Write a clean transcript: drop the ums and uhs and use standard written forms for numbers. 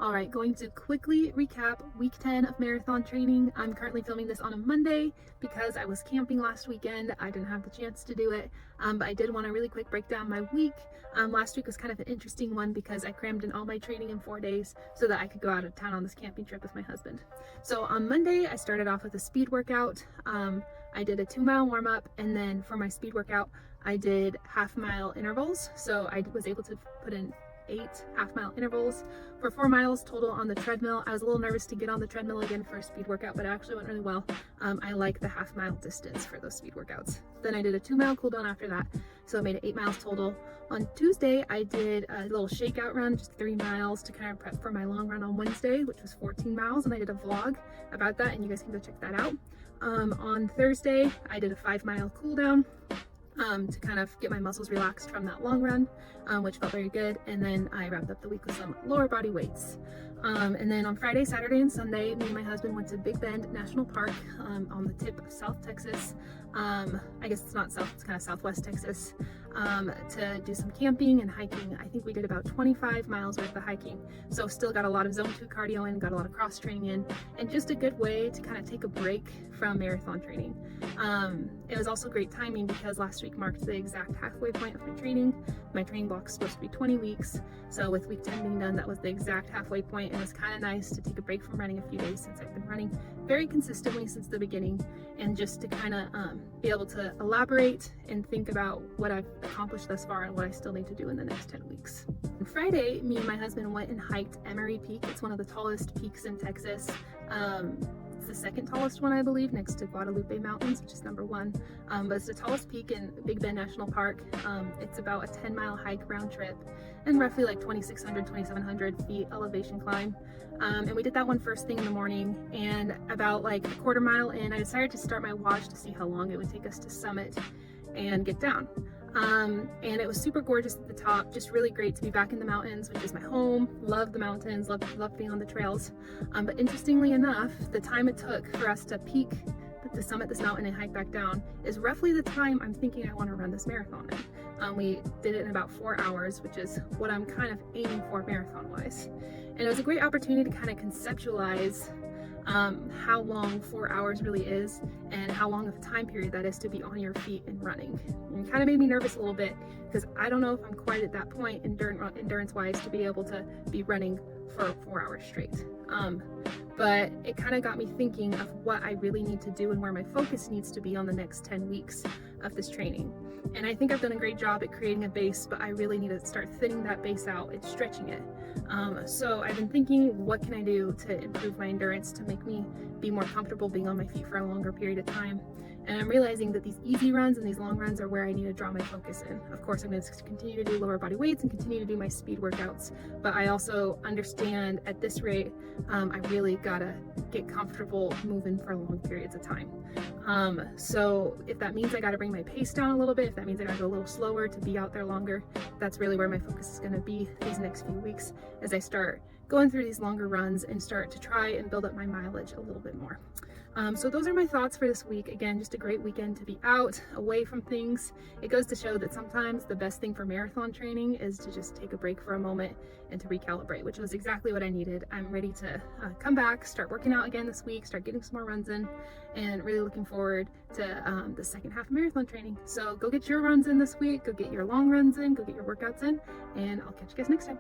All right, going to quickly recap week 10 of marathon training. I'm currently filming this on a Monday because I was camping last weekend. I didn't have the chance to do it, but I did want to really quick break down my week. Last week was kind of an interesting one because I crammed in all my training in 4 days so that I could go out of town on this camping trip with my husband. So on Monday, I started off with a speed workout. I did a 2-mile warm up, and then for my speed workout, I did half-mile intervals. So I was able to put in 8 half-mile intervals for 4 miles total on the treadmill. I was a little nervous to get on the treadmill again for a speed workout, but it actually went really well. I like the half-mile distance for those speed workouts. Then I did a 2-mile cool down after that, so I made it 8 miles total. On Tuesday, I did a little shakeout run, just 3 miles to kind of prep for my long run on Wednesday, which was 14 miles, and I did a vlog about that, and you guys can go check that out. On Thursday, I did a 5-mile cool down to kind of get my muscles relaxed from that long run, which felt very good. And then I wrapped up the week with some lower body weights. And then on Friday, Saturday, and Sunday, me and my husband went to Big Bend National Park on the tip of South Texas. I guess it's not south, it's kind of southwest Texas, to do some camping and hiking. I think we did about 25 miles worth of hiking. So still got a lot of zone 2 cardio in, got a lot of cross training in, and just a good way to kind of take a break from marathon training. It was also great timing because last week marked the exact halfway point of my training. My training block's supposed to be 20 weeks. So with week 10 being done, that was the exact halfway point. It was kind of nice to take a break from running a few days since I've been running very consistently since the beginning, and just to kind of be able to elaborate and think about what I've accomplished thus far and what I still need to do in the next 10 weeks. On Friday, me and my husband went and hiked Emory Peak. It's one of the tallest peaks in Texas. It's the second tallest one, I believe, next to Guadalupe Mountains, which is number 1. But it's the tallest peak in Big Bend National Park. It's about a 10-mile hike round trip and roughly like 2,600, 2,700 feet elevation climb. And we did that one first thing in the morning, and about like a quarter mile in, I decided to start my watch to see how long it would take us to summit and get down. And it was super gorgeous at the top, just really great to be back in the mountains, which is my home. Love the mountains, love being on the trails. But interestingly enough, the time it took for us to peak, to summit this mountain and hike back down, is roughly the time I'm thinking I want to run this marathon in. We did it in about 4 hours, which is what I'm kind of aiming for marathon-wise. And it was a great opportunity to kind of conceptualize how long 4 hours really is and how long of a time period that is to be on your feet and running. And it kind of made me nervous a little bit because I don't know if I'm quite at that point endurance wise to be able to be running for 4 hours straight. But it kind of got me thinking of what I really need to do and where my focus needs to be on the next 10 weeks of this training. And I think I've done a great job at creating a base, but I really need to start thinning that base out and stretching it. So I've been thinking, what can I do to improve my endurance, to make me be more comfortable being on my feet for a longer period of time? And I'm realizing that these easy runs and these long runs are where I need to draw my focus in. Of course, I'm going to continue to do lower body weights and continue to do my speed workouts, but I also understand at this rate, I really gotta get comfortable moving for long periods of time. So if that means I gotta bring my pace down a little bit, if that means I gotta go a little slower to be out there longer, that's really where my focus is gonna be these next few weeks as I start going through these longer runs and start to try and build up my mileage a little bit more. So those are my thoughts for this week. Again, just a great weekend to be out, away from things. It goes to show that sometimes the best thing for marathon training is to just take a break for a moment and to recalibrate, which was exactly what I needed. I'm ready to come back, start working out again this week, start getting some more runs in, and really looking forward to the second half of marathon training. So go get your runs in this week, go get your long runs in, go get your workouts in, and I'll catch you guys next time.